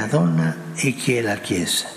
la donna e chi è la Chiesa.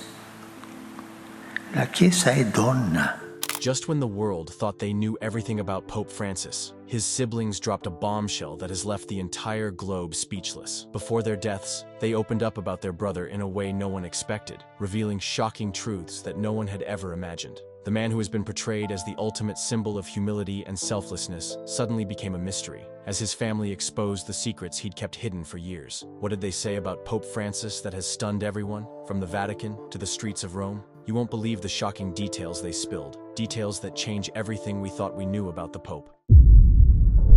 La Chiesa è donna. Just when the world thought they knew everything about Pope Francis, his siblings dropped a bombshell that has left the entire globe speechless. Before their deaths, they opened up about their brother in a way no one expected, revealing shocking truths that no one had ever imagined. The man who has been portrayed as the ultimate symbol of humility and selflessness suddenly became a mystery, as his family exposed the secrets he'd kept hidden for years. What did they say about Pope Francis that has stunned everyone, from the Vatican to the streets of Rome? You won't believe the shocking details they spilled, details that change everything we thought we knew about the Pope.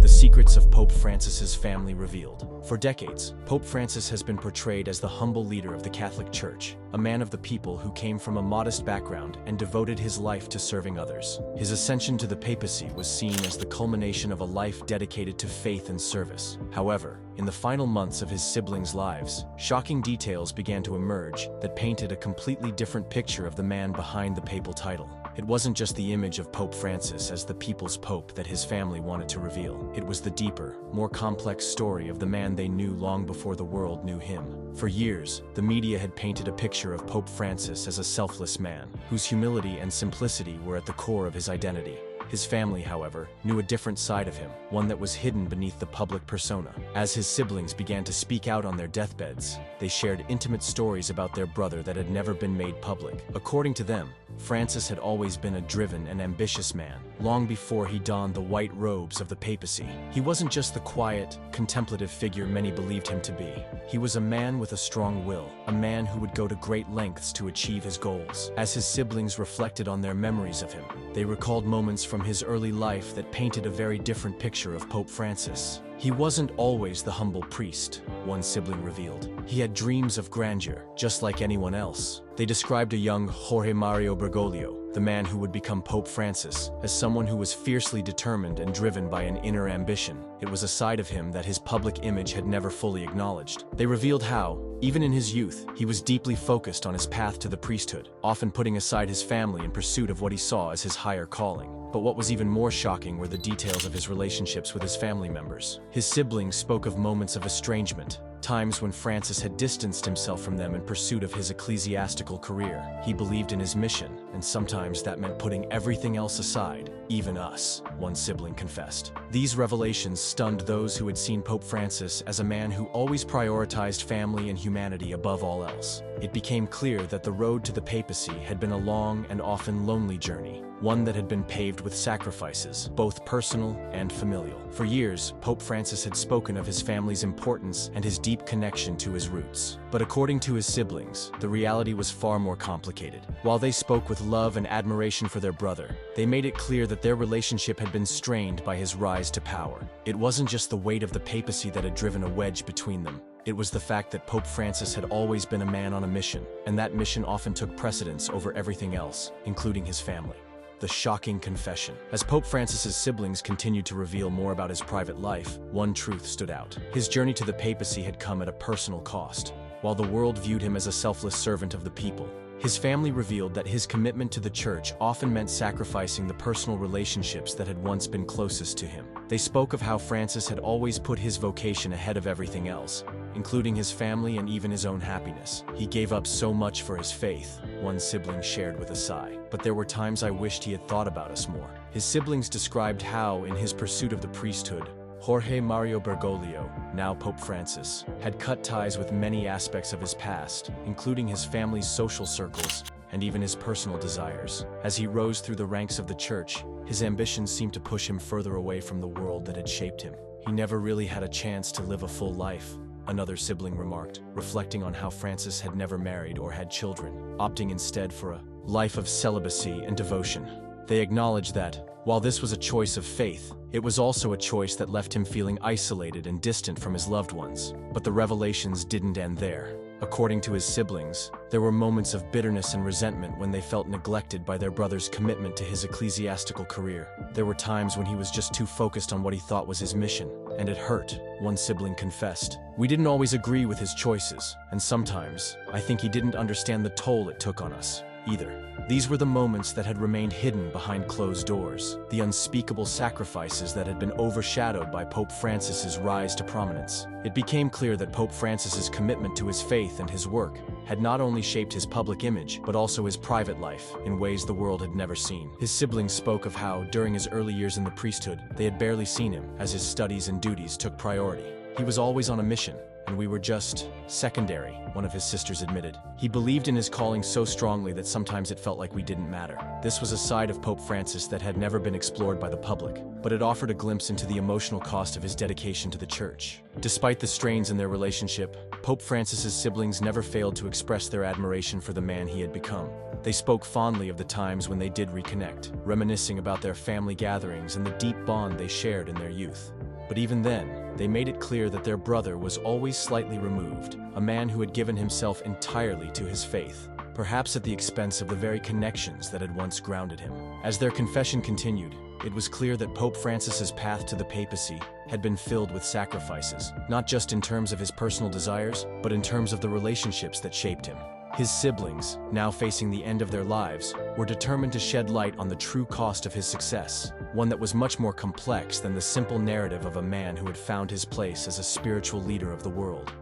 The secrets of Pope Francis's family revealed. For decades, Pope Francis has been portrayed as the humble leader of the Catholic Church, a man of the people who came from a modest background and devoted his life to serving others. His ascension to the papacy was seen as the culmination of a life dedicated to faith and service. However, in the final months of his siblings' lives, shocking details began to emerge that painted a completely different picture of the man behind the papal title. It wasn't just the image of Pope Francis as the people's pope that his family wanted to reveal. It was the deeper, more complex story of the man they knew long before the world knew him. For years, the media had painted a picture of Pope Francis as a selfless man, whose humility and simplicity were at the core of his identity. His family, however, knew a different side of him, one that was hidden beneath the public persona. As his siblings began to speak out on their deathbeds, they shared intimate stories about their brother that had never been made public. According to them, Francis had always been a driven and ambitious man, long before he donned the white robes of the papacy. He wasn't just the quiet, contemplative figure many believed him to be. He was a man with a strong will, a man who would go to great lengths to achieve his goals. As his siblings reflected on their memories of him, they recalled moments from his early life that painted a very different picture of Pope Francis. He wasn't always the humble priest, one sibling revealed. He had dreams of grandeur, just like anyone else. They described a young Jorge Mario Bergoglio, the man who would become Pope Francis, as someone who was fiercely determined and driven by an inner ambition. It was a side of him that his public image had never fully acknowledged. They revealed how, even in his youth, he was deeply focused on his path to the priesthood, often putting aside his family in pursuit of what he saw as his higher calling. But what was even more shocking were the details of his relationships with his family members. His siblings spoke of moments of estrangement, times when Francis had distanced himself from them in pursuit of his ecclesiastical career. He believed in his mission, and sometimes that meant putting everything else aside, even us, one sibling confessed. These revelations stunned those who had seen Pope Francis as a man who always prioritized family and humanity above all else. It became clear that the road to the papacy had been a long and often lonely journey, one that had been paved with sacrifices, both personal and familial. For years, Pope Francis had spoken of his family's importance and his deep connection to his roots. But according to his siblings, the reality was far more complicated. While they spoke with love and admiration for their brother, they made it clear that their relationship had been strained by his rise to power. It wasn't just the weight of the papacy that had driven a wedge between them. It was the fact that Pope Francis had always been a man on a mission, and that mission often took precedence over everything else, including his family. The shocking confession. As Pope Francis's siblings continued to reveal more about his private life, one truth stood out. His journey to the papacy had come at a personal cost. While the world viewed him as a selfless servant of the people, his family revealed that his commitment to the church often meant sacrificing the personal relationships that had once been closest to him. They spoke of how Francis had always put his vocation ahead of everything else, including his family and even his own happiness. He gave up so much for his faith, one sibling shared with a sigh. But there were times I wished he had thought about us more. His siblings described how, in his pursuit of the priesthood, Jorge Mario Bergoglio, now Pope Francis, had cut ties with many aspects of his past, including his family's social circles and even his personal desires. As he rose through the ranks of the church, his ambitions seemed to push him further away from the world that had shaped him. He never really had a chance to live a full life, another sibling remarked, reflecting on how Francis had never married or had children, opting instead for a life of celibacy and devotion. They acknowledged that, while this was a choice of faith, it was also a choice that left him feeling isolated and distant from his loved ones. But the revelations didn't end there. According to his siblings, there were moments of bitterness and resentment when they felt neglected by their brother's commitment to his ecclesiastical career. There were times when he was just too focused on what he thought was his mission, and it hurt, one sibling confessed. We didn't always agree with his choices, and sometimes, I think he didn't understand the toll it took on us. either. These were the moments that had remained hidden behind closed doors, the unspeakable sacrifices that had been overshadowed by Pope Francis's rise to prominence. It became clear that Pope Francis's commitment to his faith and his work had not only shaped his public image, but also his private life in ways the world had never seen. His siblings spoke of how, during his early years in the priesthood, they had barely seen him, as his studies and duties took priority. He was always on a mission, and we were just secondary, one of his sisters admitted. He believed in his calling so strongly that sometimes it felt like we didn't matter. This was a side of Pope Francis that had never been explored by the public, but it offered a glimpse into the emotional cost of his dedication to the Church. Despite the strains in their relationship, Pope Francis's siblings never failed to express their admiration for the man he had become. They spoke fondly of the times when they did reconnect, reminiscing about their family gatherings and the deep bond they shared in their youth. But even then, they made it clear that their brother was always slightly removed, a man who had given himself entirely to his faith, perhaps at the expense of the very connections that had once grounded him. As their confession continued, it was clear that Pope Francis's path to the papacy had been filled with sacrifices, not just in terms of his personal desires, but in terms of the relationships that shaped him. His siblings, now facing the end of their lives, were determined to shed light on the true cost of his success, one that was much more complex than the simple narrative of a man who had found his place as a spiritual leader of the world.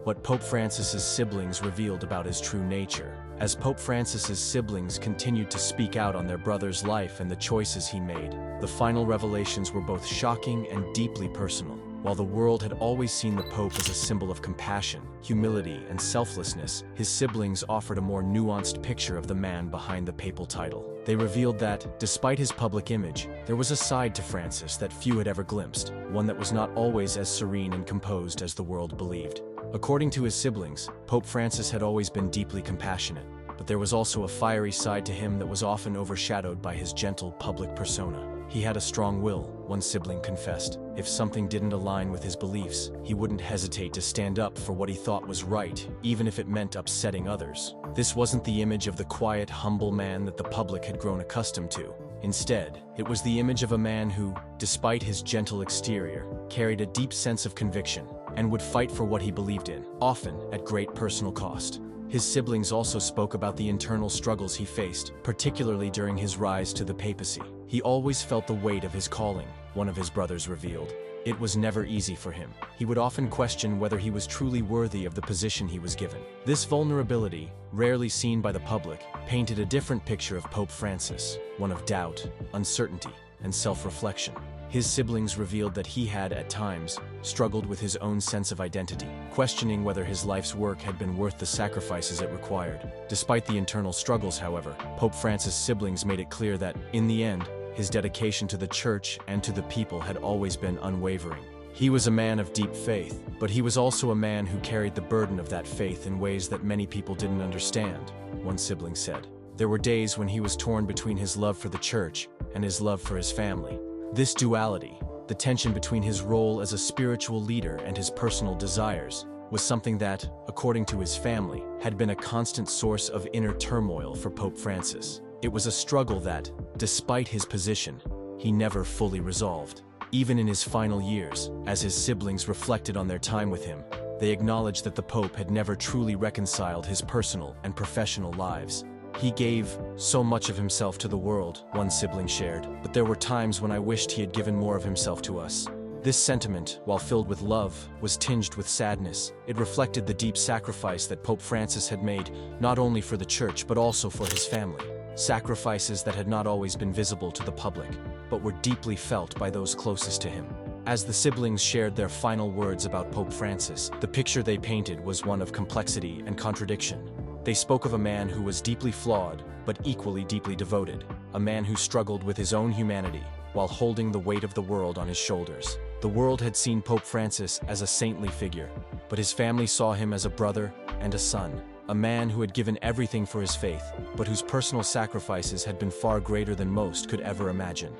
What Pope Francis's siblings revealed about his true nature. As Pope Francis's siblings continued to speak out on their brother's life and the choices he made, the final revelations were both shocking and deeply personal. While the world had always seen the Pope as a symbol of compassion, humility, and selflessness, his siblings offered a more nuanced picture of the man behind the papal title. They revealed that, despite his public image, there was a side to Francis that few had ever glimpsed, one that was not always as serene and composed as the world believed. According to his siblings, Pope Francis had always been deeply compassionate, but there was also a fiery side to him that was often overshadowed by his gentle public persona. He had a strong will, one sibling confessed. If something didn't align with his beliefs, he wouldn't hesitate to stand up for what he thought was right, even if it meant upsetting others. This wasn't the image of the quiet, humble man that the public had grown accustomed to. Instead, it was the image of a man who, despite his gentle exterior, carried a deep sense of conviction and would fight for what he believed in, often at great personal cost. His siblings also spoke about the internal struggles he faced, particularly during his rise to the papacy. He always felt the weight of his calling, one of his brothers revealed. It was never easy for him. He would often question whether he was truly worthy of the position he was given. This vulnerability, rarely seen by the public, painted a different picture of Pope Francis, one of doubt, uncertainty, and self-reflection. His siblings revealed that he had, at times, struggled with his own sense of identity, questioning whether his life's work had been worth the sacrifices it required. Despite the internal struggles, however, Pope Francis' siblings made it clear that, in the end, his dedication to the Church and to the people had always been unwavering. He was a man of deep faith, but he was also a man who carried the burden of that faith in ways that many people didn't understand, one sibling said. There were days when he was torn between his love for the Church and his love for his family. This duality, the tension between his role as a spiritual leader and his personal desires, was something that, according to his family, had been a constant source of inner turmoil for Pope Francis. It was a struggle that, despite his position, he never fully resolved. Even in his final years, as his siblings reflected on their time with him, they acknowledged that the Pope had never truly reconciled his personal and professional lives. He gave so much of himself to the world, one sibling shared, but there were times when I wished he had given more of himself to us. This sentiment, while filled with love, was tinged with sadness. It reflected the deep sacrifice that Pope Francis had made, not only for the Church but also for his family. Sacrifices that had not always been visible to the public, but were deeply felt by those closest to him. As the siblings shared their final words about Pope Francis, the picture they painted was one of complexity and contradiction. They spoke of a man who was deeply flawed, but equally deeply devoted, a man who struggled with his own humanity, while holding the weight of the world on his shoulders. The world had seen Pope Francis as a saintly figure, but his family saw him as a brother and a son, a man who had given everything for his faith, but whose personal sacrifices had been far greater than most could ever imagine.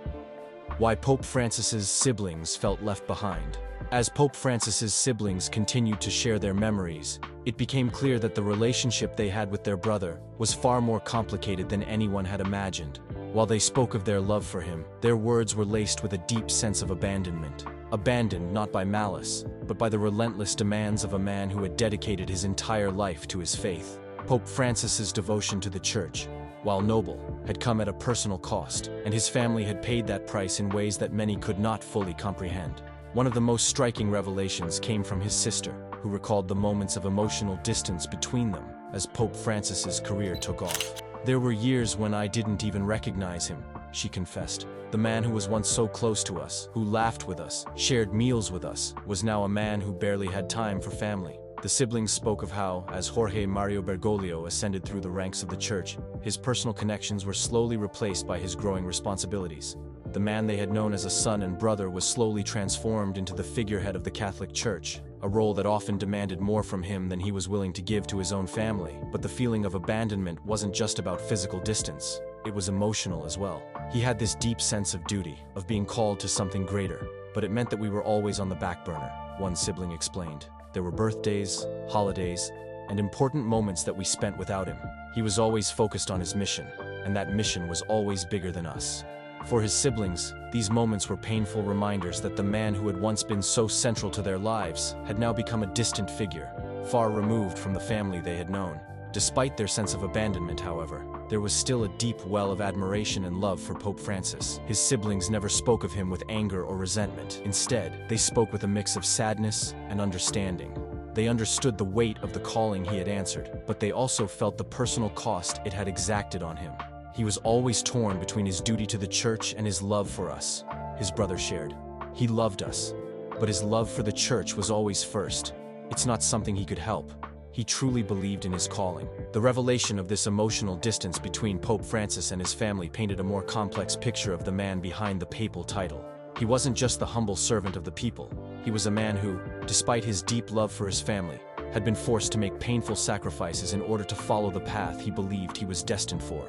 Why Pope Francis's siblings felt left behind. As Pope Francis's siblings continued to share their memories, it became clear that the relationship they had with their brother was far more complicated than anyone had imagined. While they spoke of their love for him, their words were laced with a deep sense of abandonment. Abandoned not by malice, but by the relentless demands of a man who had dedicated his entire life to his faith. Pope Francis's devotion to the Church, while noble, had come at a personal cost, and his family had paid that price in ways that many could not fully comprehend. One of the most striking revelations came from his sister, who recalled the moments of emotional distance between them as Pope Francis's career took off. "There were years when I didn't even recognize him," she confessed. "The man who was once so close to us, who laughed with us, shared meals with us, was now a man who barely had time for family." The siblings spoke of how, as Jorge Mario Bergoglio ascended through the ranks of the church, his personal connections were slowly replaced by his growing responsibilities. The man they had known as a son and brother was slowly transformed into the figurehead of the Catholic Church, a role that often demanded more from him than he was willing to give to his own family. But the feeling of abandonment wasn't just about physical distance, it was emotional as well. He had this deep sense of duty, of being called to something greater, but it meant that we were always on the back burner, one sibling explained. There were birthdays, holidays, and important moments that we spent without him. He was always focused on his mission, and that mission was always bigger than us. For his siblings, these moments were painful reminders that the man who had once been so central to their lives had now become a distant figure, far removed from the family they had known. Despite their sense of abandonment, however, there was still a deep well of admiration and love for Pope Francis. His siblings never spoke of him with anger or resentment. Instead, they spoke with a mix of sadness and understanding. They understood the weight of the calling he had answered, but they also felt the personal cost it had exacted on him. He was always torn between his duty to the Church and his love for us, his brother shared. He loved us, but his love for the Church was always first. It's not something he could help. He truly believed in his calling. The revelation of this emotional distance between Pope Francis and his family painted a more complex picture of the man behind the papal title. He wasn't just the humble servant of the people. He was a man who, despite his deep love for his family, had been forced to make painful sacrifices in order to follow the path he believed he was destined for.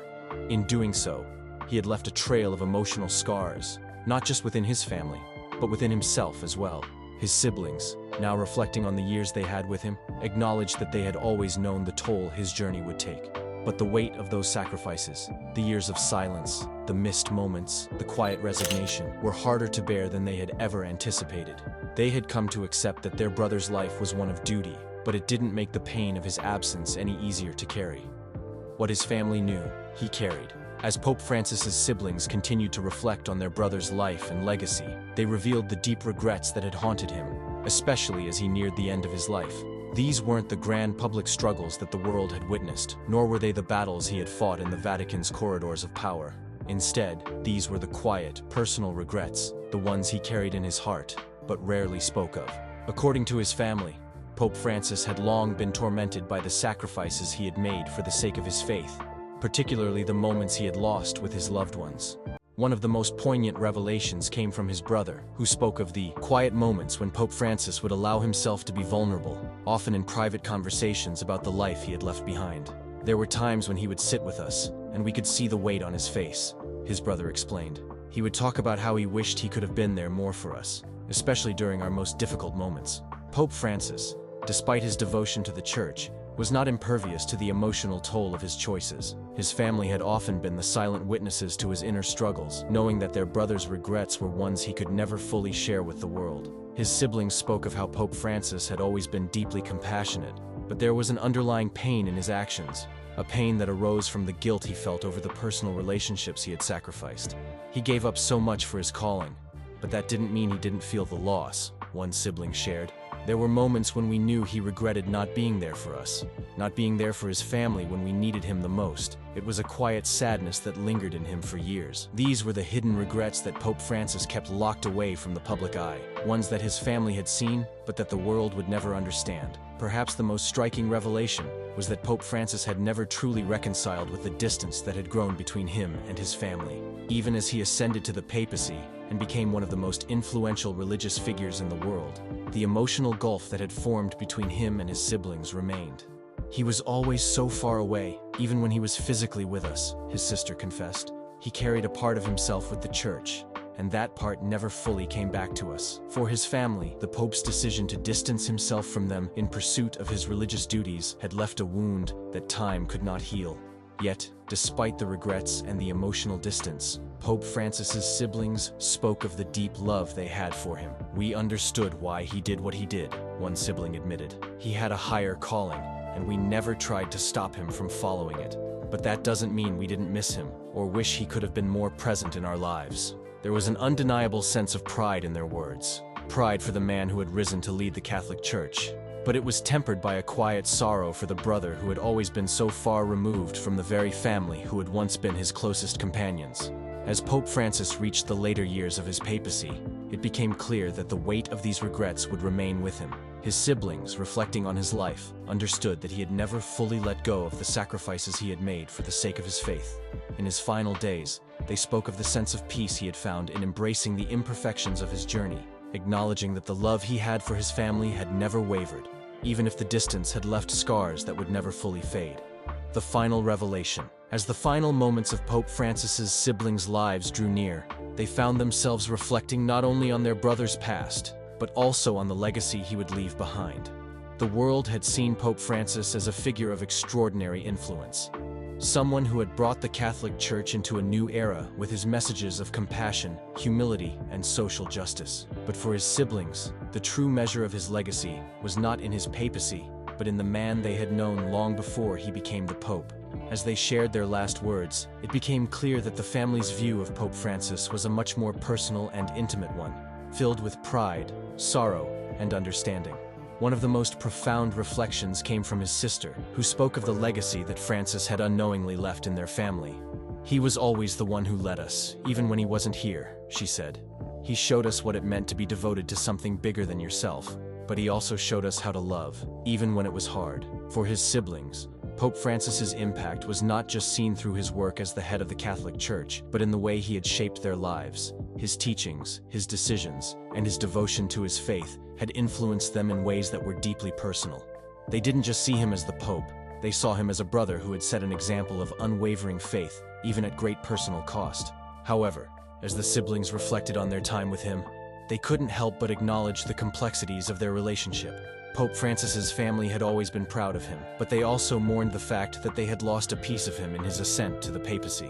In doing so, he had left a trail of emotional scars, not just within his family, but within himself as well. His siblings, now reflecting on the years they had with him, acknowledged that they had always known the toll his journey would take. But the weight of those sacrifices, the years of silence, the missed moments, the quiet resignation, were harder to bear than they had ever anticipated. They had come to accept that their brother's life was one of duty, but it didn't make the pain of his absence any easier to carry. What his family knew, he carried. As Pope Francis's siblings continued to reflect on their brother's life and legacy, they revealed the deep regrets that had haunted him, especially as he neared the end of his life. These weren't the grand public struggles that the world had witnessed, nor were they the battles he had fought in the Vatican's corridors of power. Instead, these were the quiet, personal regrets, the ones he carried in his heart, but rarely spoke of. According to his family, Pope Francis had long been tormented by the sacrifices he had made for the sake of his faith, particularly the moments he had lost with his loved ones. One of the most poignant revelations came from his brother, who spoke of the quiet moments when Pope Francis would allow himself to be vulnerable, often in private conversations about the life he had left behind. "There were times when he would sit with us, and we could see the weight on his face," his brother explained. "He would talk about how he wished he could have been there more for us, especially during our most difficult moments." Pope Francis, despite his devotion to the Church, was not impervious to the emotional toll of his choices. His family had often been the silent witnesses to his inner struggles, knowing that their brother's regrets were ones he could never fully share with the world. His siblings spoke of how Pope Francis had always been deeply compassionate, but there was an underlying pain in his actions, a pain that arose from the guilt he felt over the personal relationships he had sacrificed. He gave up so much for his calling, but that didn't mean he didn't feel the loss, one sibling shared. "There were moments when we knew he regretted not being there for us, not being there for his family when we needed him the most. It was a quiet sadness that lingered in him for years." These were the hidden regrets that Pope Francis kept locked away from the public eye, ones that his family had seen, but that the world would never understand. Perhaps the most striking revelation was that Pope Francis had never truly reconciled with the distance that had grown between him and his family. Even as he ascended to the papacy and became one of the most influential religious figures in the world, the emotional gulf that had formed between him and his siblings remained. "He was always so far away, even when he was physically with us," his sister confessed. "He carried a part of himself with the Church, and that part never fully came back to us." For his family, the Pope's decision to distance himself from them in pursuit of his religious duties had left a wound that time could not heal. Yet, despite the regrets and the emotional distance, Pope Francis's siblings spoke of the deep love they had for him. "We understood why he did what he did," one sibling admitted. "He had a higher calling, and we never tried to stop him from following it. But that doesn't mean we didn't miss him, or wish he could have been more present in our lives. There was an undeniable sense of pride in their words. Pride for the man who had risen to lead the Catholic Church. But it was tempered by a quiet sorrow for the brother who had always been so far removed from the very family who had once been his closest companions. As Pope Francis reached the later years of his papacy, it became clear that the weight of these regrets would remain with him. His siblings, reflecting on his life, understood that he had never fully let go of the sacrifices he had made for the sake of his faith. In his final days, they spoke of the sense of peace he had found in embracing the imperfections of his journey, acknowledging that the love he had for his family had never wavered, even if the distance had left scars that would never fully fade. The final revelation. As the final moments of Pope Francis's siblings' lives drew near, they found themselves reflecting not only on their brother's past, but also on the legacy he would leave behind. The world had seen Pope Francis as a figure of extraordinary influence, someone who had brought the Catholic Church into a new era with his messages of compassion, humility, and social justice. But for his siblings, the true measure of his legacy was not in his papacy, but in the man they had known long before he became the Pope. As they shared their last words, it became clear that the family's view of Pope Francis was a much more personal and intimate one, filled with pride, sorrow, and understanding. One of the most profound reflections came from his sister, who spoke of the legacy that Francis had unknowingly left in their family. "He was always the one who led us, even when he wasn't here," she said. "He showed us what it meant to be devoted to something bigger than yourself, but he also showed us how to love, even when it was hard." For his siblings, Pope Francis's impact was not just seen through his work as the head of the Catholic Church, but in the way he had shaped their lives. His teachings, his decisions, and his devotion to his faith had influenced them in ways that were deeply personal. They didn't just see him as the Pope, they saw him as a brother who had set an example of unwavering faith, even at great personal cost. However, as the siblings reflected on their time with him, they couldn't help but acknowledge the complexities of their relationship. Pope Francis's family had always been proud of him, but they also mourned the fact that they had lost a piece of him in his ascent to the papacy.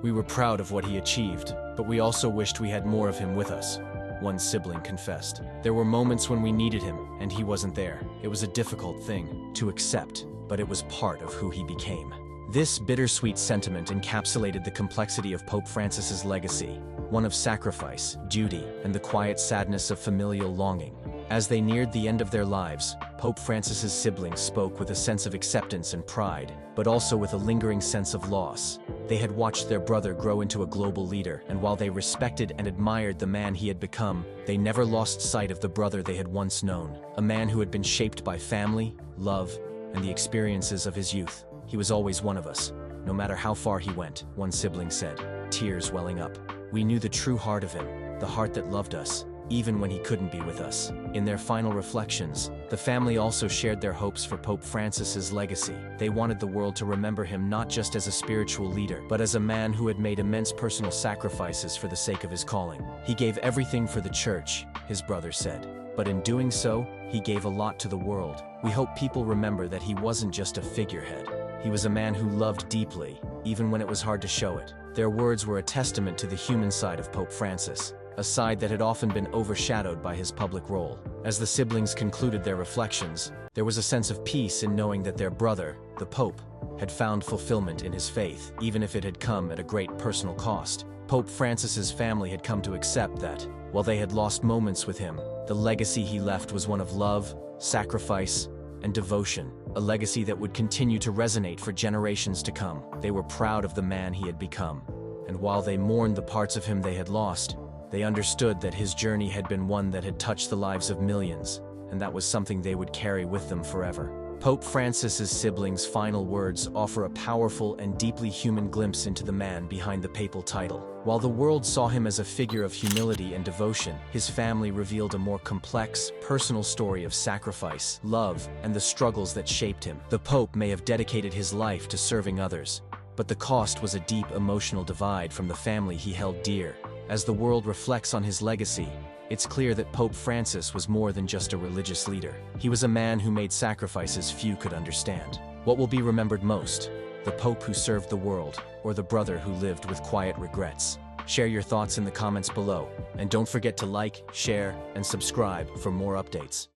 "We were proud of what he achieved, but we also wished we had more of him with us," one sibling confessed. "There were moments when we needed him, and he wasn't there. It was a difficult thing to accept, but it was part of who he became." This bittersweet sentiment encapsulated the complexity of Pope Francis's legacy, one of sacrifice, duty, and the quiet sadness of familial longing. As they neared the end of their lives, Pope Francis's siblings spoke with a sense of acceptance and pride, but also with a lingering sense of loss. They had watched their brother grow into a global leader, and while they respected and admired the man he had become, they never lost sight of the brother they had once known, a man who had been shaped by family, love, and the experiences of his youth. "He was always one of us, no matter how far he went," one sibling said, tears welling up. "We knew the true heart of him, the heart that loved us, even when he couldn't be with us." In their final reflections, the family also shared their hopes for Pope Francis's legacy. They wanted the world to remember him not just as a spiritual leader, but as a man who had made immense personal sacrifices for the sake of his calling. "He gave everything for the church," his brother said. "But in doing so, he gave a lot to the world. We hope people remember that he wasn't just a figurehead. He was a man who loved deeply, even when it was hard to show it." Their words were a testament to the human side of Pope Francis, a side that had often been overshadowed by his public role. As the siblings concluded their reflections, there was a sense of peace in knowing that their brother, the Pope, had found fulfillment in his faith, even if it had come at a great personal cost. Pope Francis's family had come to accept that, while they had lost moments with him, the legacy he left was one of love, sacrifice, and devotion, a legacy that would continue to resonate for generations to come. They were proud of the man he had become, and while they mourned the parts of him they had lost, they understood that his journey had been one that had touched the lives of millions, and that was something they would carry with them forever. Pope Francis's siblings' final words offer a powerful and deeply human glimpse into the man behind the papal title. While the world saw him as a figure of humility and devotion, his family revealed a more complex, personal story of sacrifice, love, and the struggles that shaped him. The Pope may have dedicated his life to serving others, but the cost was a deep emotional divide from the family he held dear. As the world reflects on his legacy, it's clear that Pope Francis was more than just a religious leader. He was a man who made sacrifices few could understand. What will be remembered most? The Pope who served the world, or the brother who lived with quiet regrets? Share your thoughts in the comments below, and don't forget to like, share, and subscribe for more updates.